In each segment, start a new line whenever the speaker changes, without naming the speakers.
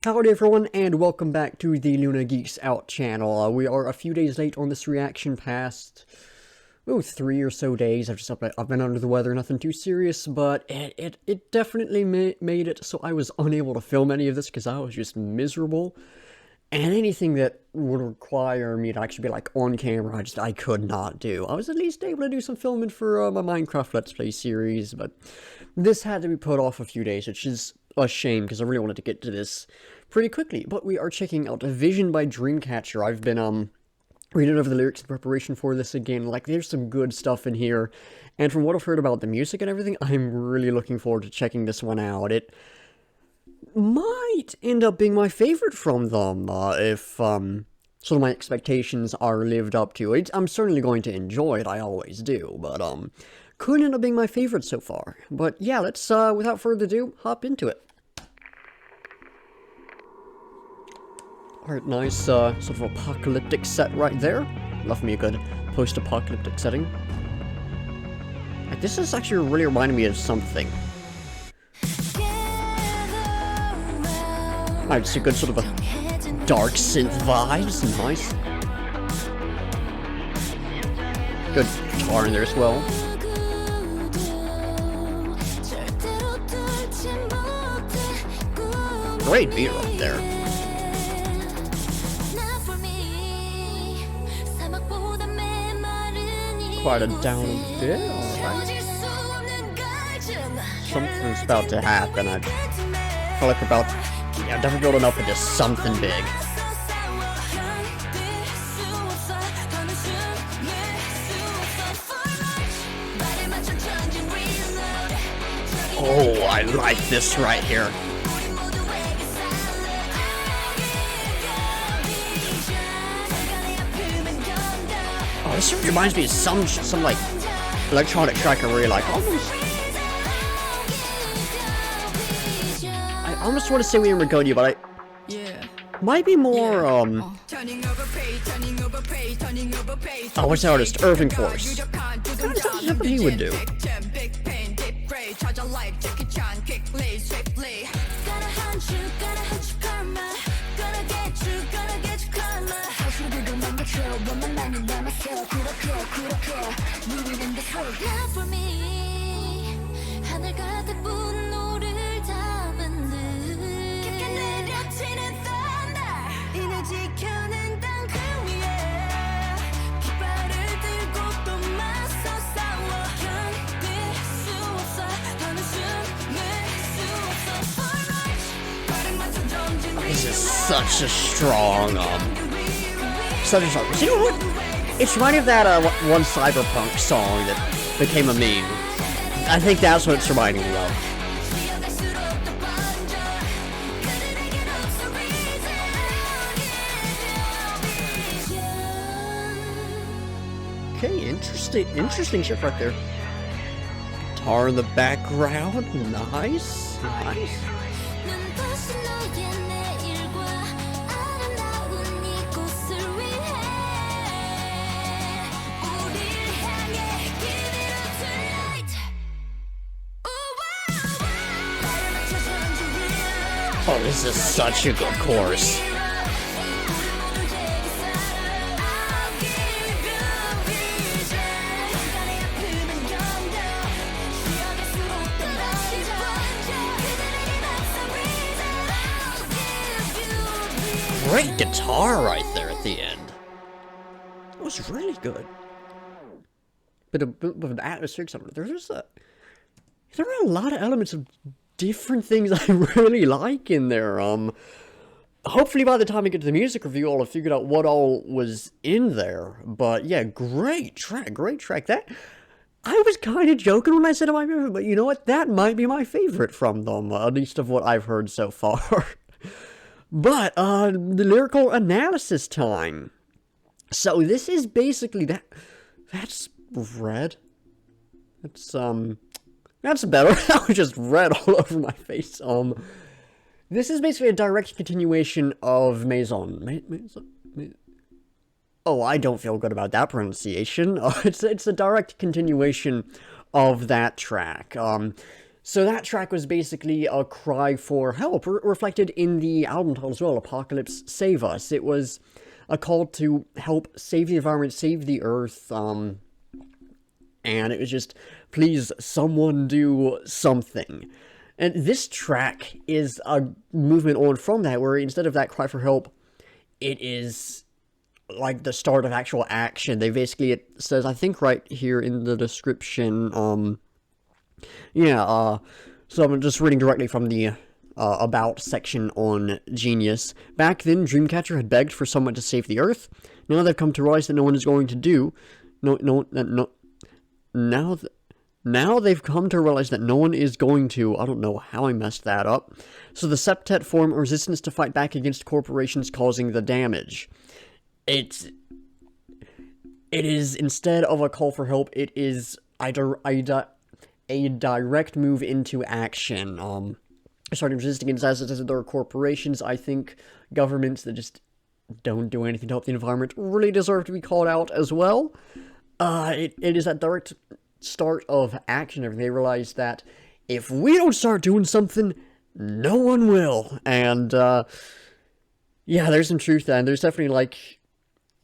Howdy everyone, and welcome back to the Luna Geeks Out channel. We are a few days late on this reaction past, 3 or so days. I've been under the weather, nothing too serious, but it definitely made it so I was unable to film any of this because I was just miserable. And anything that would require me to actually be like on camera, I could not do. I was at least able to do some filming for my Minecraft Let's Play series, but this had to be put off a few days, which is a shame because I really wanted to get to this pretty quickly. But we are checking out Vision by Dreamcatcher. I've been reading over the lyrics in preparation for this again. Like, there's some good stuff in here, and from what I've heard about the music and everything, I'm really looking forward to checking this one out. It might end up being my favorite from them, if, sort of my expectations are lived up to. I'm certainly going to enjoy it, I always do, but, could end up being my favorite so far. But yeah, let's, without further ado, hop into it. Alright, nice, sort of apocalyptic set right there. Love me a good post-apocalyptic setting. Like, this is actually really reminding me of something. It's a good sort of a dark synth vibes, nice. Good guitar in there as well. Great beat right there. Quite a down bit, alright. Something's about to happen. I feel like we're about to... Yeah, never building up into something big. Oh, I like this right here. Oh, this reminds me of some like electronic track I really like. I almost want to say we in Ragonia, but might be more, oh, what's the artist? Irving Force. Kind of something what he would do. This is such a strong, you know what? It's reminding of that, one Cyberpunk song that became a meme. I think that's what it's reminding me of. Okay, interesting shit right there. Guitar in the background, nice. Oh, this is such a good chorus. Great guitar right there at the end. It was really good. But a bit of an atmospheric something. There are a lot of elements of different things I really like in there. Hopefully by the time we get to the music review, I'll have figured out what all was in there. But yeah, great track. That, I was kind of joking when I said it my favorite, but you know what? That might be my favorite from them, at least of what I've heard so far. But, the lyrical analysis time. So this is basically that's red. That's better. That was just red all over my face. This is basically a direct continuation of Maison. Oh, I don't feel good about that pronunciation. It's a direct continuation of that track. So that track was basically a cry for help, reflected in the album title as well, Apocalypse Save Us. It was a call to help save the environment, save the Earth, and it was just, please, someone do something. And this track is a movement on from that, where instead of that cry for help, it is like the start of actual action. They basically, it says, I think right here in the description, so I'm just reading directly from the About section on Genius. Back then, Dreamcatcher had begged for someone to save the Earth. Now they've come to realize that no one is going to do. Now they've come to realize that no one is going to. I don't know how I messed that up. So the septet form a resistance to fight back against corporations causing the damage. It is, instead of a call for help, it is a direct move into action. Starting resisting against as there are corporations. I think governments that just don't do anything to help the environment really deserve to be called out as well. It is that direct start of action. They realize that if we don't start doing something, no one will. And yeah, there's some truth there. And there's definitely like,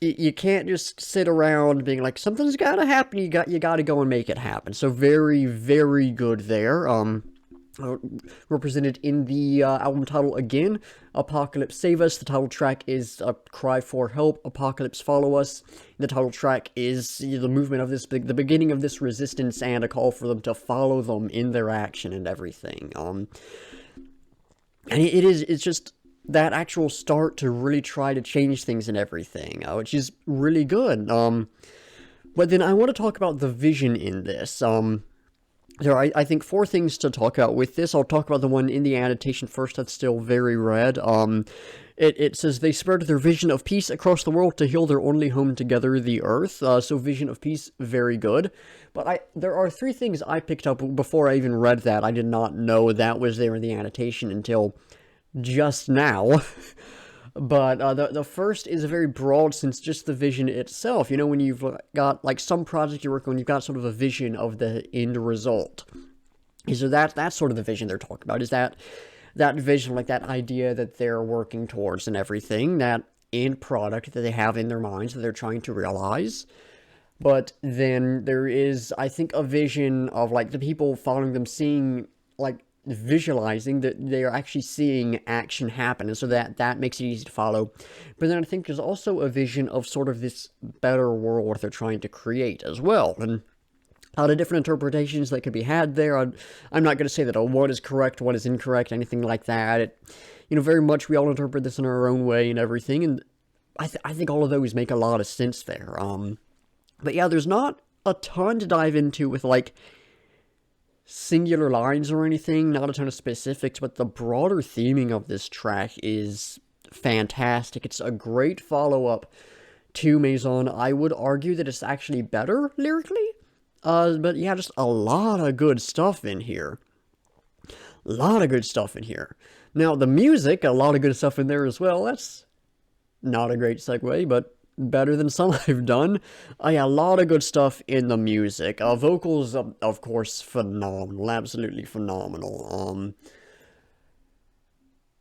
you can't just sit around being like, something's gotta happen, you gotta go and make it happen. So very, very good there. Represented in the album title again, Apocalypse Save Us. The title track is a cry for help, Apocalypse Follow Us. The title track is the movement of this, the beginning of this resistance and a call for them to follow them in their action and everything. And it's just that actual start to really try to change things and everything, which is really good. But then I want to talk about the vision in this. There are, I think, 4 things to talk about with this. I'll talk about the one in the annotation first that's still very red. It says, they spread their vision of peace across the world to heal their only home together, the Earth. So vision of peace, very good. But there are 3 things I picked up before I even read that. I did not know that was there in the annotation until just now. But the first is a very broad sense, just the vision itself. You know, when you've got like some project you're working on, you've got sort of a vision of the end result. So that's sort of the vision they're talking about, is that vision, like that idea that they're working towards and everything, that end product that they have in their minds that they're trying to realize. But then there is, I think, a vision of like the people following them, seeing, like, visualizing that they are actually seeing action happen, and so that makes it easy to follow. But then I think there's also a vision of sort of this better world they're trying to create as well, and a lot of different interpretations that could be had there. I'm not going to say that what is correct, what is incorrect, anything like that. Very much we all interpret this in our own way and everything, and I think all of those make a lot of sense there. But yeah, there's not a ton to dive into with like singular lines or anything, not a ton of specifics, but the broader theming of this track is fantastic. It's a great follow-up to Maison. I would argue that it's actually better lyrically, but yeah, just a lot of good stuff in here. A lot of good stuff in here. Now, the music, a lot of good stuff in there as well. That's not a great segue, but better than some I've done. Yeah, a lot of good stuff in the music. Vocals, of course, phenomenal. Absolutely phenomenal.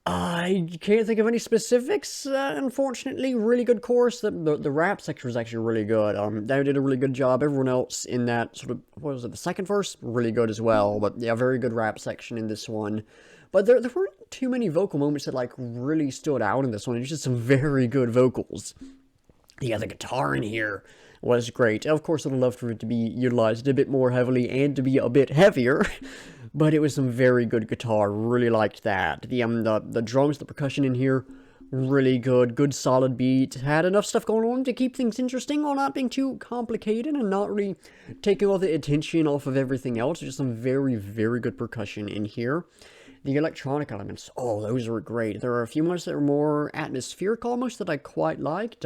I can't think of any specifics, unfortunately. Really good chorus. The rap section was actually really good. They did a really good job. Everyone else in that sort of, what was it, the second verse? Really good as well. But yeah, very good rap section in this one. But there weren't too many vocal moments that like really stood out in this one. It's just some very good vocals. Yeah, the guitar in here was great. Of course, I'd love for it to be utilized a bit more heavily and to be a bit heavier, but it was some very good guitar. Really liked that. The drums, the percussion in here, really good. Good solid beat. Had enough stuff going on to keep things interesting while not being too complicated and not really taking all the attention off of everything else. Just some very, very good percussion in here. The electronic elements, oh, those were great. There are a few ones that are more atmospheric almost that I quite liked.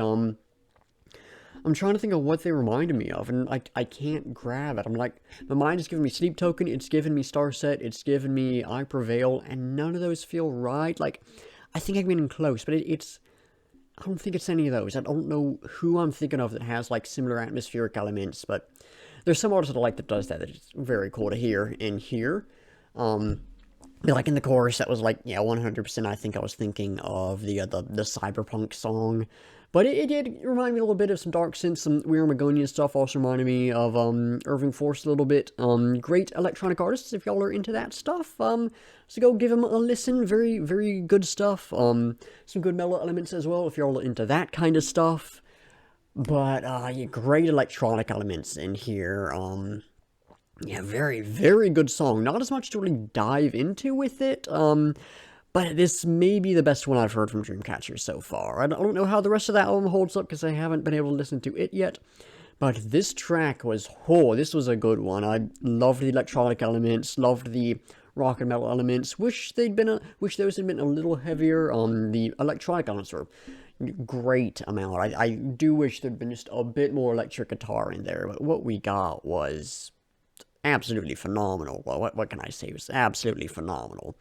I'm trying to think of what they reminded me of, and I can't grab it. I'm like, my mind is giving me Sleep Token, it's giving me Starset, it's giving me I Prevail, and none of those feel right. Like, I think I'm getting close, but I don't think it's any of those. I don't know who I'm thinking of that has, like, similar atmospheric elements, but there's some artist that I like that does that. It's very cool to hear in here. Like in the chorus, that was like, yeah, 100%. I think I was thinking of the cyberpunk song, but it did remind me a little bit of some dark synth, some weird Magonian stuff. Also reminded me of Irving Force a little bit. Great electronic artists if y'all are into that stuff. So go give them a listen. Very very good stuff. Some good mellow elements as well if y'all are into that kind of stuff. But yeah, great electronic elements in here. Yeah, very, very good song. Not as much to really dive into with it, but this may be the best one I've heard from Dreamcatcher so far. I don't know how the rest of that album holds up because I haven't been able to listen to it yet, but this track was, this was a good one. I loved the electronic elements, loved the rock and metal elements. Wish those had been a little heavier. The electronic elements were great amount. I do wish there'd been just a bit more electric guitar in there, but what we got was absolutely phenomenal. Well, what can I say? It was absolutely phenomenal.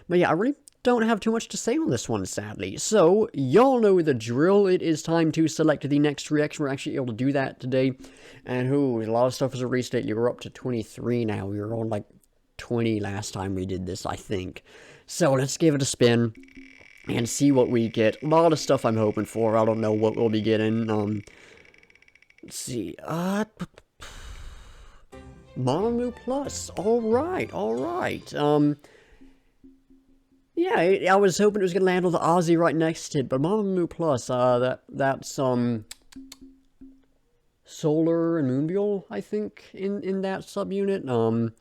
But yeah, I really don't have too much to say on this one, sadly. So, y'all know the drill. It is time to select the next reaction. We're actually able to do that today. And a lot of stuff was released lately. We're up to 23 now. We were on like 20 last time we did this, I think. So, let's give it a spin and see what we get. A lot of stuff I'm hoping for. I don't know what we'll be getting. Let's see. Mamamoo Plus. Alright. Yeah, I was hoping it was going to land on the Aussie right next to it, but Mamamoo Plus, that's, Solar and Moonbiol, I think, in that subunit.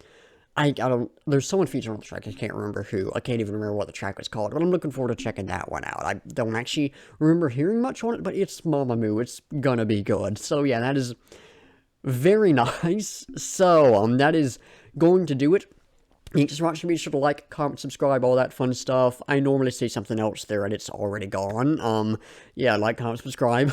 I don't, there's someone featured on the track, I can't remember who, I can't even remember what the track was called, but I'm looking forward to checking that one out. I don't actually remember hearing much on it, but it's Mamamoo, it's gonna be good. So yeah, that is very nice. So, that is going to do it. Thanks for watching. Be sure to like, comment, subscribe, all that fun stuff. I normally say something else there and it's already gone. Yeah, like, comment, subscribe.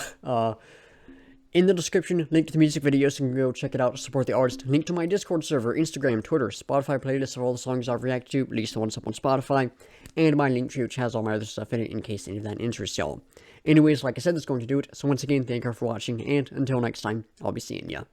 In the description, link to the music video so you can go check it out to support the artist. Link to my Discord server, Instagram, Twitter, Spotify playlist of all the songs I've reacted to, at least the ones up on Spotify, and my link tree which has all my other stuff in it in case any of that interests y'all. Anyways, like I said, that's going to do it. So once again, thank you for watching, and until next time, I'll be seeing ya.